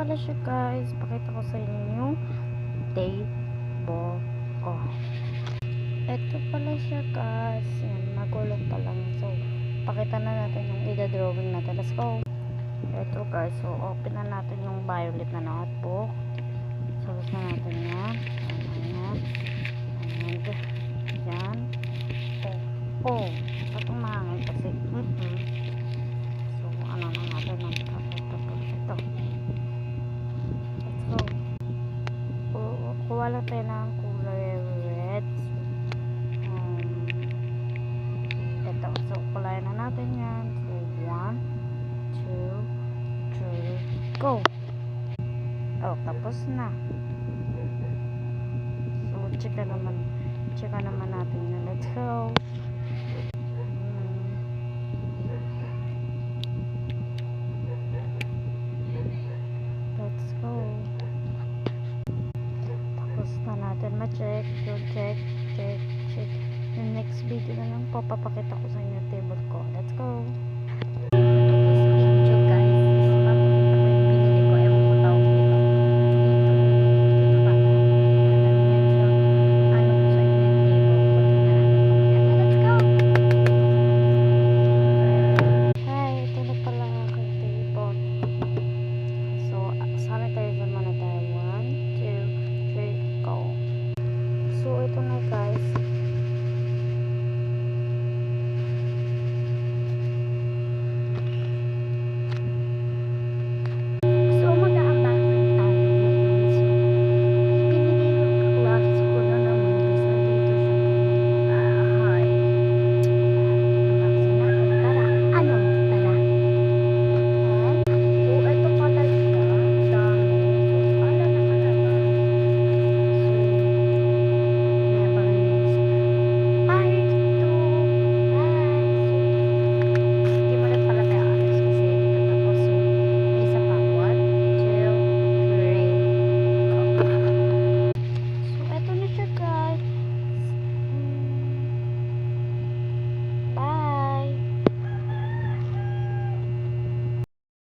pala siya guys, pakita ko sa inyo yung table ko. Ito pala siya guys, yan, magulong pa lang. So pakita na natin yung ida-drawing natin. Let's go. Ito guys, so open na natin yung violet na notebook. So gusto natin yan, and yan. Oh, ito mahangin kasi so ano na natin ng ito. Let's go. Kuha lang tayo ng kulay red. Ito, so kulay na natin yan. So 1, 2, 3, go. Oh, tapos na. So chika naman natin yan. Let's go. Let's go. Tapos na natin ma-check. So check. Yung next video na lang po papakita ko sa inyo table ko. Let's go.